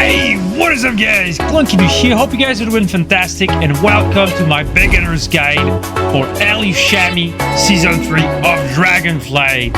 Hey, what is up guys? Clunky here. Hope you guys are doing fantastic and welcome to my beginner's guide for Shaman Season 3 of Dragonflight.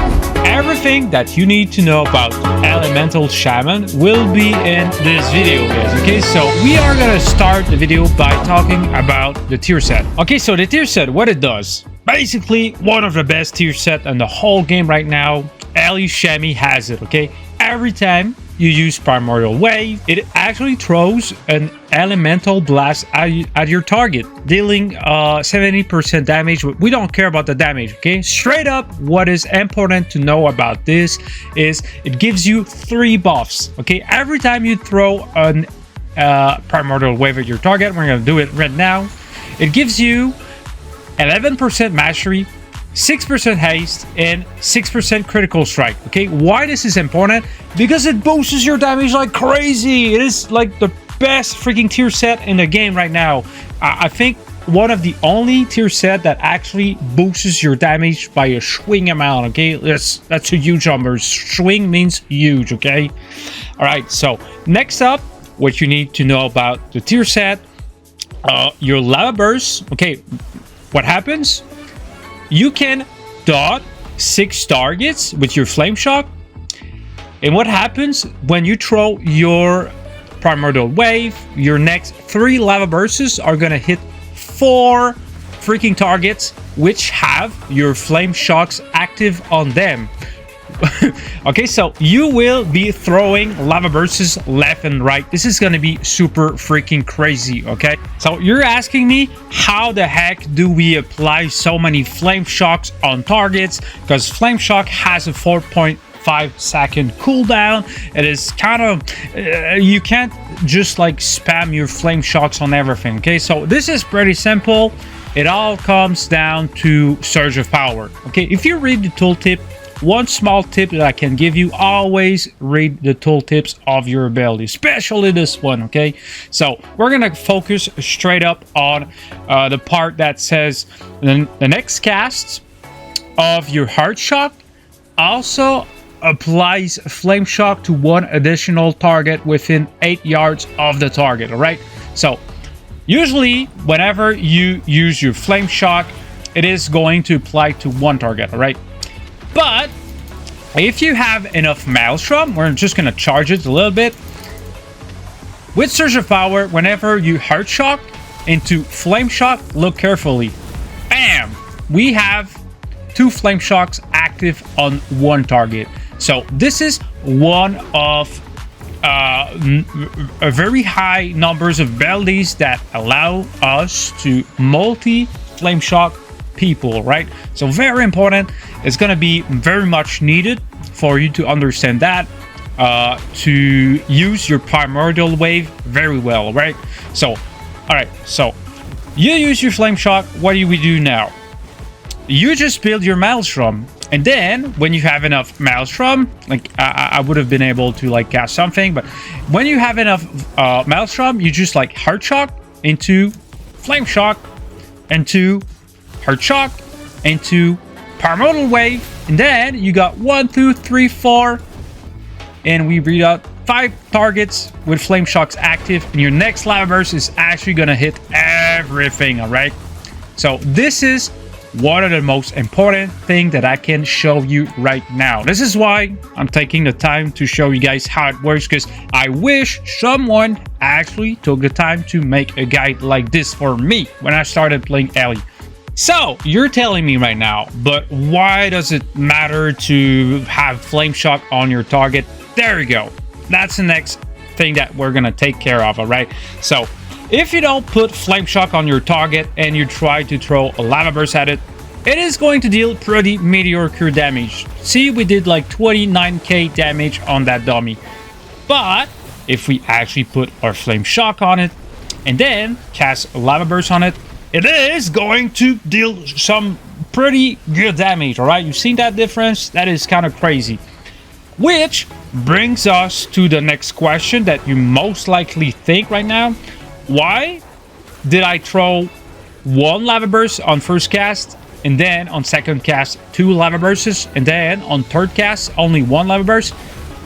Everything that you need to know about Elemental Shaman will be in this video guys, okay? So we are gonna start the video by talking about the tier set. Okay, so the tier set, what it does. Basically, one of the best tier set in the whole game right now. Shaman has it, okay? Every time you use Primordial Wave, it actually throws an elemental blast at your target, dealing 70% damage. We don't care about the damage, okay? Straight up, what is important to know about this is it gives you 3 buffs, okay? Every time you throw an Primordial Wave at your target, we're gonna do it right now. It gives you 11% mastery, 6% haste, and 6% critical strike. Okay, why this is important? Because it boosts your damage like crazy. It is like the best freaking tier set in the game right now. I think one of the only tier set that actually boosts your damage by a swing amount. Okay, that's a huge number. Swing means huge. Okay, all right, so next up, what you need to know about the tier set, your lava burst. Okay, what happens? You can dot 6 targets with your flame shock, and what happens when you throw your Primordial Wave, your next 3 lava bursts are gonna hit 4 freaking targets which have your flame shocks active on them. Okay, so you will be throwing lava bursts left and right. This is gonna be super freaking crazy. Okay, so you're asking me how the heck do we apply so many flame shocks on targets? Because flame shock has a 4.5-second cooldown. It is kind of you can't just like spam your flame shocks on everything. Okay, so this is pretty simple. It all comes down to surge of power. Okay, if you read the tooltip, one small tip that I can give you, always read the tooltips of your ability, especially this one, okay? So we're gonna focus straight up on the part that says the next cast of your heart shock also applies flame shock to 1 additional target within 8 yards of the target. All right, so usually whenever you use your flame shock, it is going to apply to 1 target. All right, but if you have enough Maelstrom, we're just gonna charge it a little bit with Surge of Power. Whenever you heart shock into flame shock, look carefully. Bam, we have 2 flame shocks active on 1 target. So this is one of a very high numbers of abilities that allow us to multi flame shock people, right? So very important. It's going to be very much needed for you to understand that, to use your Primordial Wave very well, right? So all right, so you use your flame shock. What do we do now? You just build your Maelstrom, and then when you have enough Maelstrom, like I would have been able to like cast something, but when you have enough Maelstrom, you just like heart shock into flame shock into heart shock into Primordial Wave, and then you got 1, 2, 3, 4, and we read out 5 targets with flame shocks active, and your next lava burst is actually gonna hit everything. All right, so this is one of the most important thing that I can show you right now. This is why I'm taking the time to show you guys how it works, because I wish someone actually took the time to make a guide like this for me when I started playing Ellie. So you're telling me right now, but why does it matter to have flame shock on your target? There you go. That's the next thing that we're gonna take care of. All right, so if you don't put flame shock on your target and you try to throw a lava burst at it, it is going to deal pretty mediocre damage. See, we did like 29k damage on that dummy. But if we actually put our flame shock on it and then cast a lava burst on it, it is going to deal some pretty good damage. All right, you've seen that difference? That is kind of crazy. Which brings us to the next question that you most likely think right now. Why did I throw 1 lava burst on first cast, and then on second cast 2 lava bursts, and then on third cast only 1 lava burst?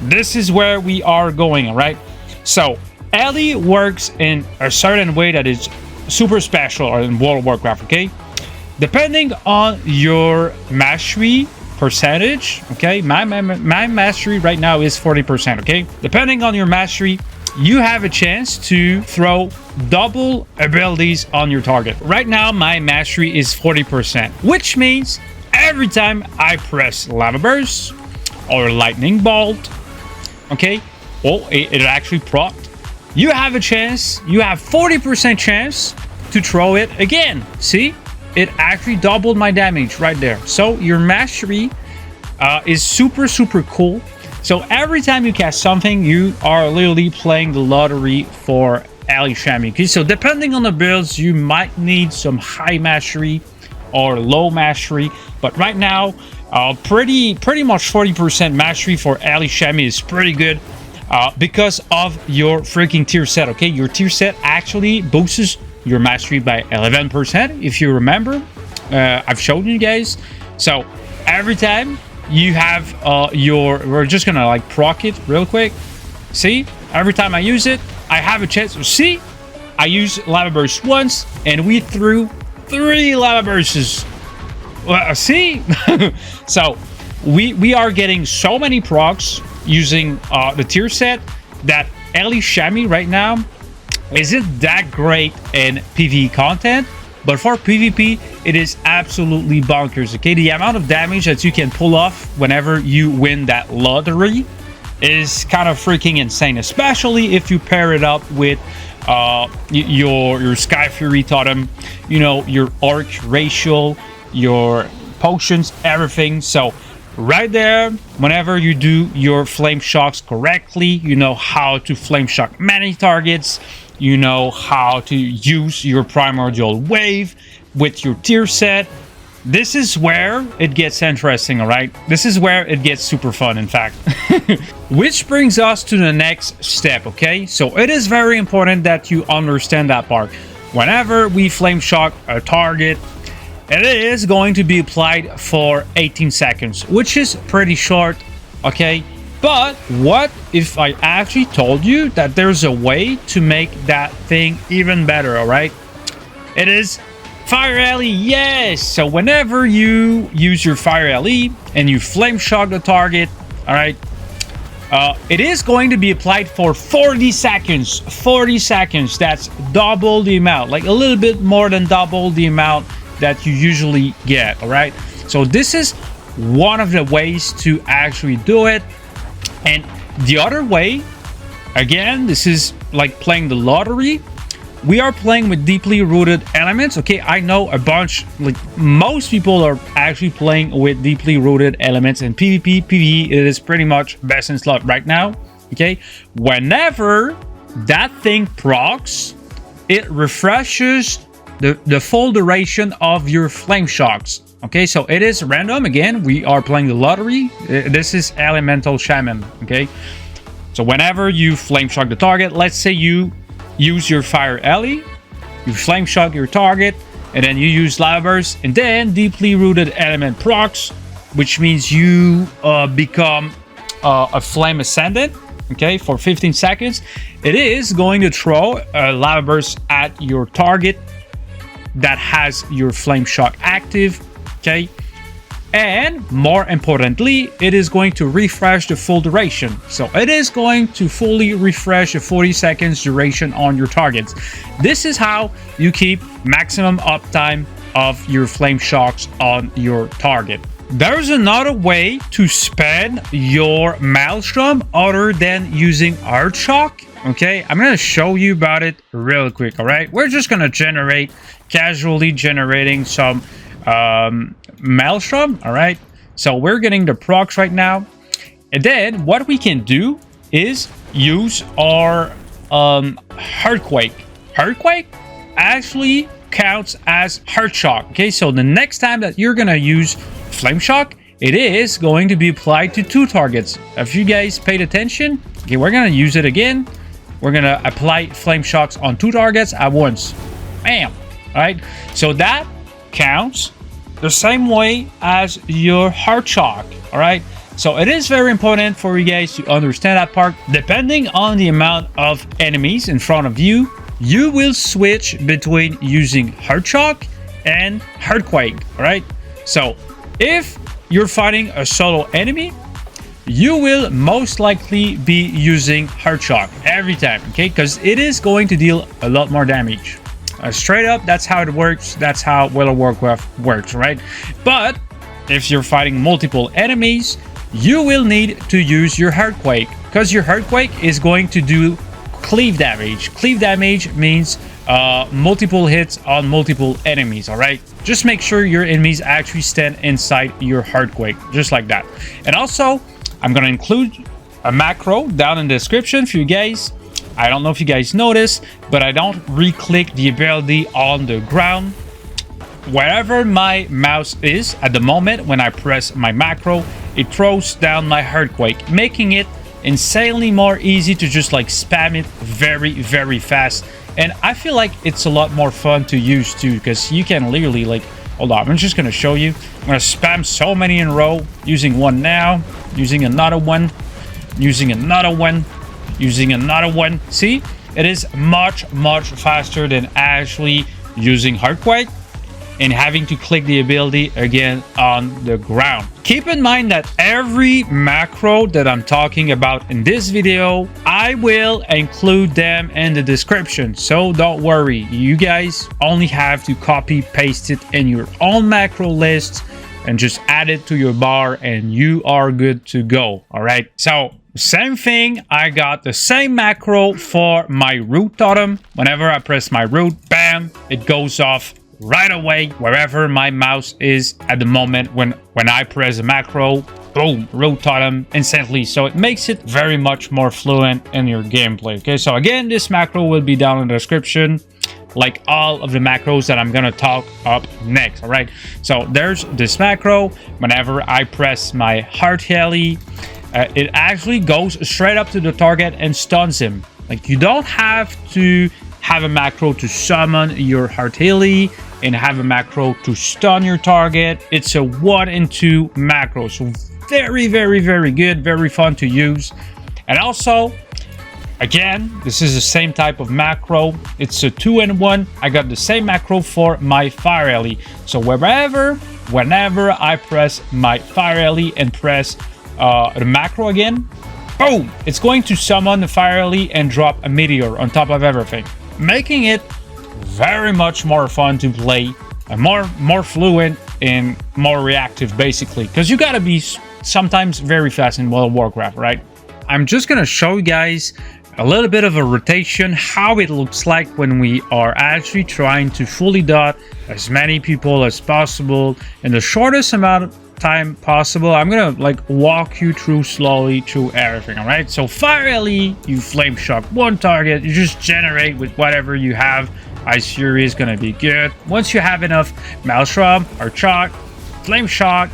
This is where we are going. All right, so Ellie works in a certain way that is super special in World of Warcraft, okay? Depending on your mastery percentage, okay? My mastery right now is 40%, okay? Depending on your mastery, you have a chance to throw double abilities on your target. Right now, my mastery is 40%, which means every time I press Lava Burst or Lightning Bolt, okay? Well, it actually procced. You have a chance, you have 40% chance to throw it again. See? It actually doubled my damage right there. So your mastery is super, super cool. So every time you cast something, you are literally playing the lottery for Ali Shami. Okay, so depending on the builds, you might need some high mastery or low mastery. But right now, pretty much 40% mastery for Ali Shami is pretty good. Because of your freaking tier set, okay? Your tier set actually boosts your mastery by 11%, if you remember. I've shown you guys. So every time you have we're just gonna like proc it real quick. See, every time I use it, I have a chance. See, I use Lava Burst once, and we threw 3 Lava Bursts. See, so we are getting so many procs using the tier set that Ali Shami right now isn't that great in PvE content, but for PvP it is absolutely bonkers. Okay, the amount of damage that you can pull off whenever you win that lottery is kind of freaking insane, especially if you pair it up with your Sky Fury totem, you know, your arc ratio, your potions, everything. So right there, whenever you do your flame shocks correctly, you know how to flame shock many targets, you know how to use your primordial wave with your tier set. This is where it gets interesting, all right? This is where it gets super fun, in fact. Which brings us to the next step, okay? So it is very important that you understand that part. Whenever we flame shock a target, it is going to be applied for 18 seconds, which is pretty short, okay? But what if I actually told you that there's a way to make that thing even better, all right? It is Fire Alley, yes! So whenever you use your Fire Alley and you flame shock the target, all right, it is going to be applied for 40 seconds. 40 seconds, that's double the amount, like a little bit more than double the amount that you usually get. All right, so this is one of the ways to actually do it. And the other way, again, this is like playing the lottery. We are playing with deeply rooted elements. Okay, I know a bunch, like most people are actually playing with deeply rooted elements in PvP. PvE, it is pretty much best in slot right now. Okay, whenever that thing procs, it refreshes the full duration of your flame shocks. Okay, so it is random. Again, we are playing the lottery. This is Elemental Shaman. Okay, so whenever you flame shock the target, let's say you use your Fire Alley, you flame shock your target, and then you use Lava Burst, and then deeply rooted element procs, which means you become a flame ascendant. Okay, for 15 seconds, it is going to throw a Lava Burst at your target that has your flame shock active. Okay, and more importantly, it is going to refresh the full duration. So it is going to fully refresh the 40 seconds duration on your targets. This is how you keep maximum uptime of your flame shocks on your target. There's another way to spend your Maelstrom other than using Earth Shock. Okay, I'm gonna show you about it real quick. All right, we're just gonna casually generating some Maelstrom. All right, so we're getting the procs right now, and then what we can do is use our Earthquake. Earthquake actually counts as Heart Shock. Okay, so the next time that you're gonna use Flame Shock, it is going to be applied to 2 targets. If you guys paid attention, okay, we're gonna use it again. We're gonna apply Flame Shocks on 2 targets at once. Bam! All right, so that counts the same way as your Heart Shock. All right, So it is very important for you guys to understand that part. Depending on the amount of enemies in front of you, you will switch between using Heart Shock and Earthquake. All right. So if you're fighting a solo enemy, you will most likely be using Heart Shock every time, okay? Because it is going to deal a lot more damage. Straight up, that's how it works. That's how World of Warcraft works, right? But if you're fighting multiple enemies, you will need to use your Earthquake, because your Earthquake is going to do cleave damage. Cleave damage means multiple hits on multiple enemies. All right, just make sure your enemies actually stand inside your Earthquake, just like that. And also, I'm gonna include a macro down in the description for you guys. I don't know if you guys noticed, but I don't re-click the ability on the ground. Wherever my mouse is at the moment when I press my macro, it throws down my Earthquake, making it insanely more easy to just like spam it very fast. And I feel like it's a lot more fun to use too, because you can literally like, hold on, I'm just gonna show you. I'm gonna spam so many in a row, using one now, using another one, using another one, using another one. See, it is much faster than actually using Earthquake and having to click the ability again on the ground. Keep in mind that every macro that I'm talking about in this video, I will include them in the description. So don't worry, you guys only have to copy paste it in your own macro list and just add it to your bar and you are good to go. All right, so same thing, I got the same macro for my root totem. Whenever I press my root, bam, it goes off right away wherever my mouse is at the moment. When I press a macro, boom, root totem instantly. So it makes it very much more fluent in your gameplay. Okay, so again, this macro will be down in the description, like all of the macros that I'm gonna talk up next. All right, so there's this macro. Whenever I press my Heart Heli, it actually goes straight up to the target and stuns him. Like, you don't have to have a macro to summon your Heart Heli and have a macro to stun your target. It's a 1 in 2 macro, so very good, very fun to use. And also, again, this is the same type of macro. It's a 2 in 1. I got the same macro for my Fire Heli. So whenever I press my Fire Heli and press the macro again, boom, it's going to summon the Fire Heli and drop a meteor on top of everything, making it very much more fun to play, and more fluent and more reactive, basically, because you gotta be sometimes very fast in World of Warcraft, right? I'm just gonna show you guys a little bit of a rotation, how it looks like when we are actually trying to fully dot as many people as possible in the shortest amount of time possible. I'm gonna like walk you through slowly through everything. All right, so Fire Heli, you flame shock one target, you just generate with whatever you have. Ice Fury is gonna be good. Once you have enough Maelstrom or Shock, Flame Shock,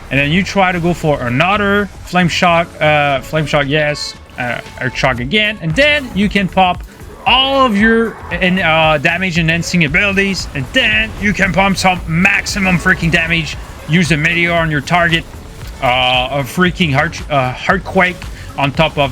and then you try to go for another Flame Shock, yes, or Shock again, and then you can pop all of your damage enhancing abilities, and then you can pump some maximum freaking damage. Use a meteor on your target, a freaking Earthquake on top of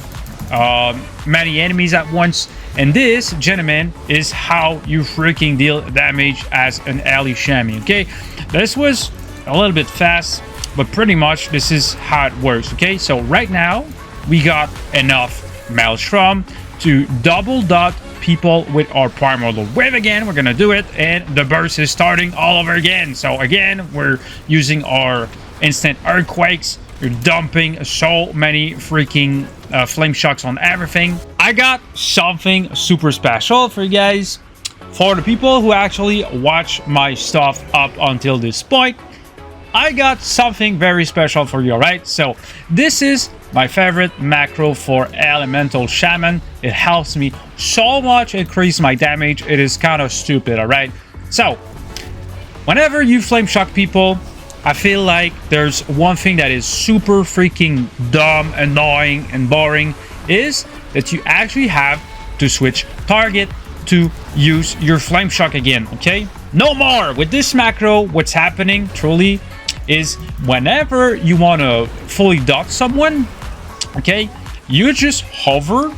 many enemies at once. And this, gentlemen, is how you freaking deal damage as an ally Shaman. Okay, this was a little bit fast, but pretty much this is how it works. Okay, so right now we got enough Maelstrom to double dot people with our Primordial Wave again. We're gonna do it, and the burst is starting all over again. So again, we're using our instant Earthquakes. You're dumping so many freaking Flame Shocks on everything. I got something super special for you guys. For the people who actually watch my stuff up until this point, I got something very special for you, alright? So this is my favorite macro for Elemental Shaman. It helps me so much increase my damage. It is kind of stupid, alright? So whenever you flame shock people, I feel like there's one thing that is super freaking dumb, annoying, and boring, is that you actually have to switch target to use your flame shock again, okay? No more! With this macro, what's happening truly is whenever you want to fully dot someone, okay, you just hover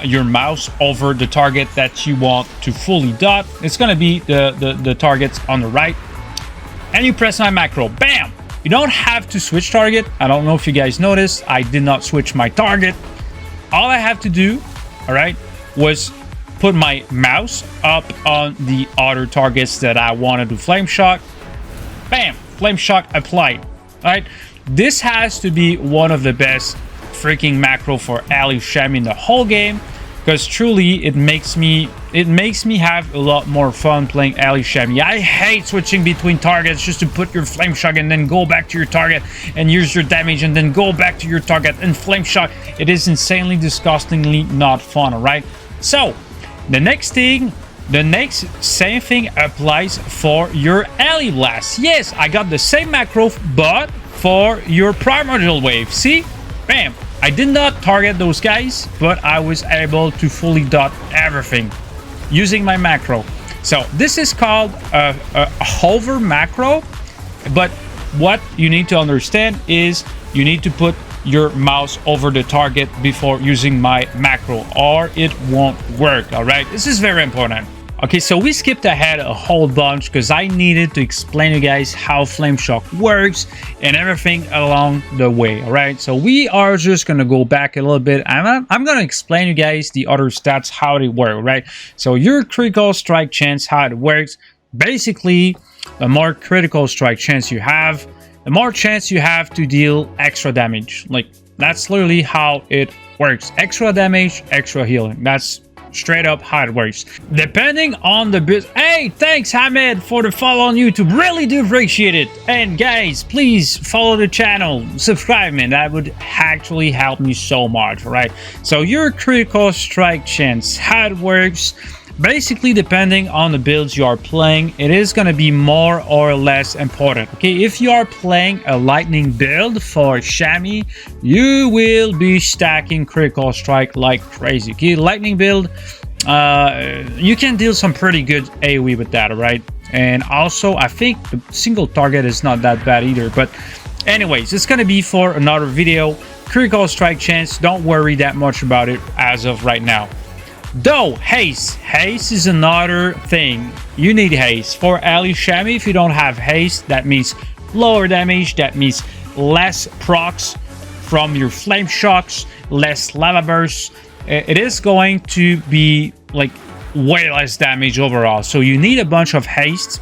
your mouse over the target that you want to fully dot. It's gonna be the targets on the right, and you press my macro. Bam! You don't have to switch target. I don't know if you guys noticed, I did not switch my target. All I have to do, all right, was put my mouse up on the other targets that I wanted to flame shock. Bam! Flame shock applied. All right, this has to be one of the best freaking macro for Ali Shaman in the whole game, because truly it makes me have a lot more fun playing Ali Shaman. I hate switching between targets just to put your flame shock and then go back to your target and use your damage and then go back to your target and flame shock. It is insanely disgustingly not fun. All right, so the next same thing applies for your Ali blast. Yes, I got the same macro, but for your primordial wave. See, bam, I did not target those guys, but I was able to fully dot everything using my macro. So this is called a hover macro, but what you need to understand is you need to put your mouse over the target before using my macro, or it won't work. All right, this is very important. Okay, so we skipped ahead a whole bunch because I needed to explain to you guys how flame shock works and everything along the way. All right, so we are just gonna go back a little bit. I'm gonna explain to you guys the other stats, how they work. Right, so your critical strike chance, how it works. Basically, the more critical strike chance you have, the more chance you have to deal extra damage. Like, that's literally how it works. Extra damage, extra healing. That's straight up how it works. Depending on the bit. Hey, thanks Hamed for the follow on YouTube. Really do appreciate it. And guys, please follow the channel, subscribe, man. That would actually help me so much. All right, so your critical strike chance, how it works. Basically, depending on the builds you are playing, it is going to be more or less important. Okay, if you are playing a lightning build for Shaman, you will be stacking critical strike like crazy. Okay, lightning build, you can deal some pretty good AoE with that, all right? And also, I think the single target is not that bad either. But anyways, it's going to be for another video. Critical strike chance, don't worry that much about it as of right now. Though haste is another thing. You need haste for Ali Shaman. If you don't have haste, that means lower damage, that means less procs from your flame shocks, less lava bursts. It is going to be like way less damage overall, so you need a bunch of haste.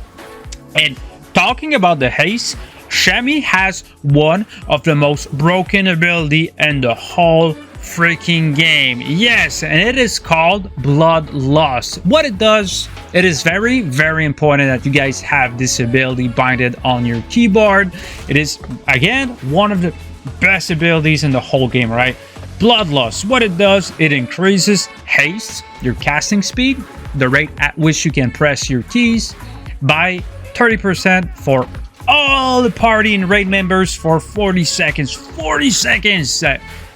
And talking about the haste, Shaman has one of the most broken ability in the whole freaking game. Yes, and it is called Bloodlust. What it does, it is very, very important that you guys have this ability binded on your keyboard. It is, again, one of the best abilities in the whole game, right? Bloodlust, what it does, it increases haste, your casting speed, the rate at which you can press your keys, by 30% for all the party and raid members for 40 seconds. 40 seconds!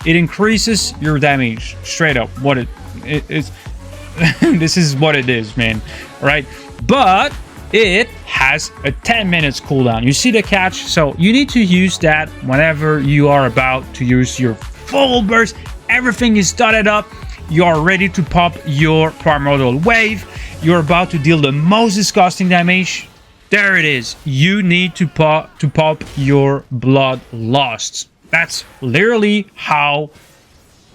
It increases your damage straight up. What it is this is what it is, man. Right, but it has a 10 minutes cooldown. You see the catch? So you need to use that whenever you are about to use your full burst. Everything is dotted up. You are ready to pop your primordial wave. You're about to deal the most disgusting damage. There it is. You need to pop your Bloodlust. That's literally how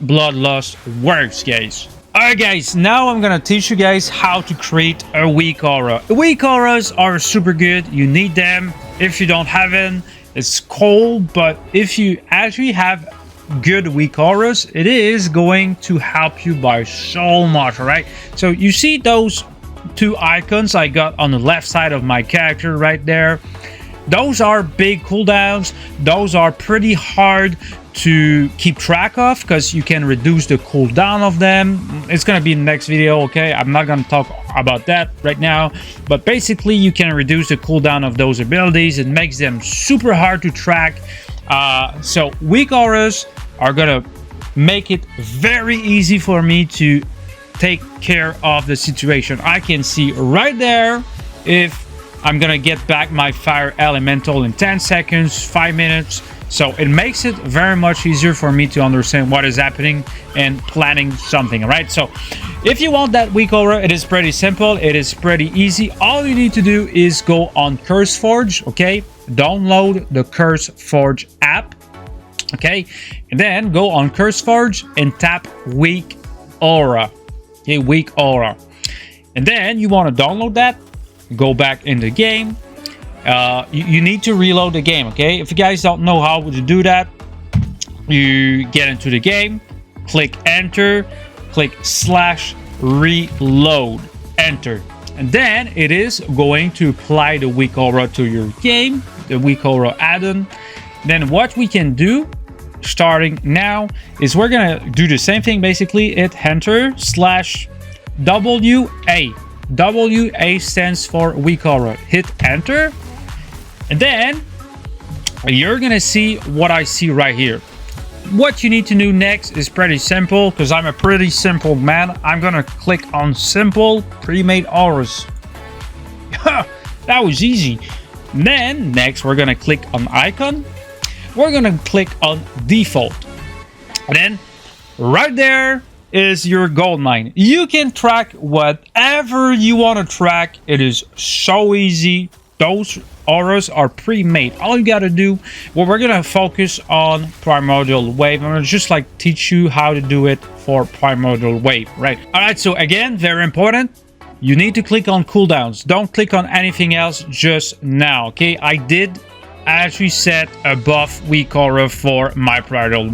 Bloodlust works, guys. Alright guys, now I'm gonna teach you guys how to create a Weakaura. Weakauras are super good. You need them. If you don't have them, it's cool. But if you actually have good Weakauras, it is going to help you by so much, alright? So you see those two icons I got on the left side of my character right there? Those are big cooldowns. Those are pretty hard to keep track of because you can reduce the cooldown of them. It's gonna be in the next video, okay? I'm not gonna talk about that right now, but basically you can reduce the cooldown of those abilities. It makes them super hard to track. So Weakauras are gonna make it very easy for me to take care of the situation. I can see right there if I'm gonna get back my fire elemental in 10 seconds, 5 minutes. So it makes it very much easier for me to understand what is happening and planning something. All right, so if you want that Weakaura, it is pretty simple, it is pretty easy. All you need to do is go on Curseforge, okay, download the Curseforge app, okay, and then go on Curseforge and tap Weakaura, okay, Weakaura, and then you want to download that, go back in the game. You need to reload the game, okay? If you guys don't know how to do that, you get into the game, click enter, click /reload, enter, and then it is going to apply the Weakaura to your game, the Weakaura add-on. Then what we can do starting now is we're gonna do the same thing. Basically, hit enter /WA. WA stands for Weakaura. Hit enter. And then you're gonna see what I see right here. What you need to do next is pretty simple, because I'm a pretty simple man. I'm gonna click on simple pre-made auras. That was easy. And then next we're gonna click on icon. We're gonna click on default. And then right there is your gold mine. You can track whatever you want to track. It is so easy. Those auras are pre-made. All you gotta do, well, we're gonna focus on Primordial Wave. I'm gonna just like teach you how to do it for Primordial Wave, right? All right, so again, very important, you need to click on cooldowns. Don't click on anything else just now, okay? I did actually set a buff Weakaura for my Primordial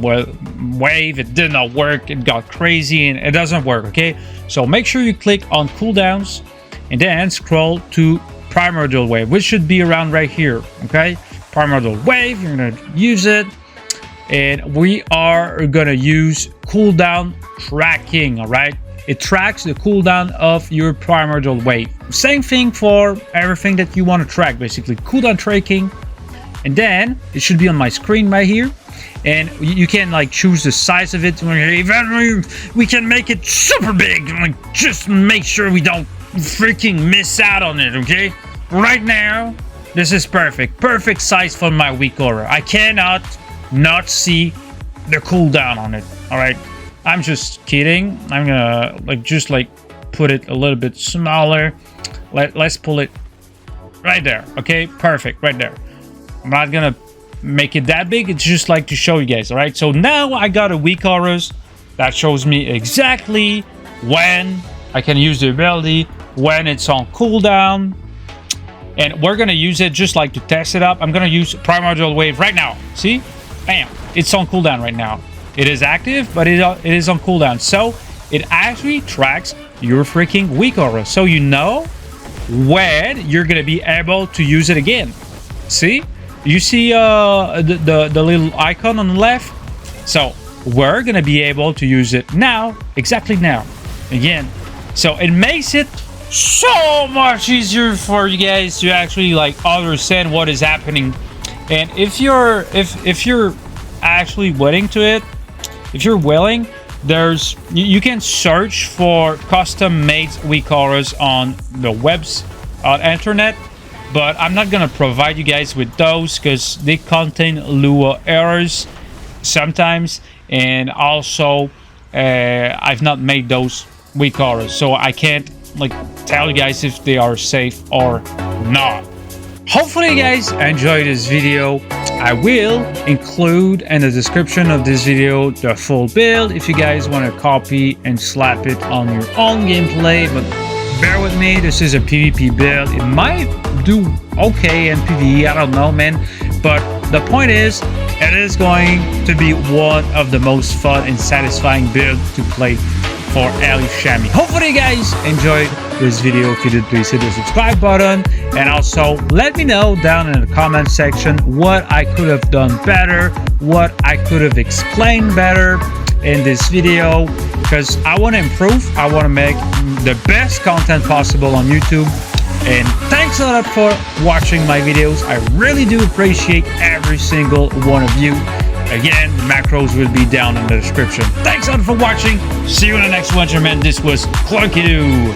Wave. It did not work, it got crazy, and it doesn't work, okay? So make sure you click on cooldowns and then scroll to Primordial Wave, which should be around right here, okay? Primordial Wave, you're gonna use it, and we are gonna use cooldown tracking, all right? It tracks the cooldown of your Primordial Wave. Same thing for everything that you want to track, basically cooldown tracking. And then it should be on my screen right here, and you can like choose the size of it. We can make it super big, like just make sure we don't freaking miss out on it, okay? Right now this is perfect size for my Weakaura. I cannot not see the cooldown on it. All right, I'm just kidding. I'm gonna just put it a little bit smaller. Let's pull it right there, okay? Perfect, right there. I'm not gonna make it that big, it's just like to show you guys. All right, so now I got a Weakauras that shows me exactly when I can use the ability, when it's on cooldown, and we're gonna use it just like to test it up. I'm gonna use Primordial Wave right now. See, bam, it's on cooldown right now. It is active, but it is on cooldown, so it actually tracks your freaking Weakaura, so you know when you're gonna be able to use it again. See, you see the little icon on the left, so we're gonna be able to use it now, exactly now, again. So it makes it so much easier for you guys to actually like understand what is happening. And if you're actually willing to it, if you're willing, there's you can search for custom made Weakauras on the webs on internet, but I'm not gonna provide you guys with those because they contain Lua errors sometimes, and also I've not made those Weakauras, so I can't like tell you guys if they are safe or not. Hopefully you guys enjoyed this video. I will include in the description of this video the full build if you guys want to copy and slap it on your own gameplay, but bear with me, this is a PvP build. It might do okay in PvE, I don't know, man, but the point is, it is going to be one of the most fun and satisfying builds to play for Shaman. Hopefully you guys enjoyed this video. If you did, please hit the subscribe button, and also let me know down in the comment section what I could have done better, what I could have explained better in this video, because I want to improve. I want to make the best content possible on YouTube. And thanks a lot for watching my videos. I really do appreciate every single one of you. Again, the macros will be down in the description. Thanks a lot for watching. See you in the next one, man. This was Clunky Doo.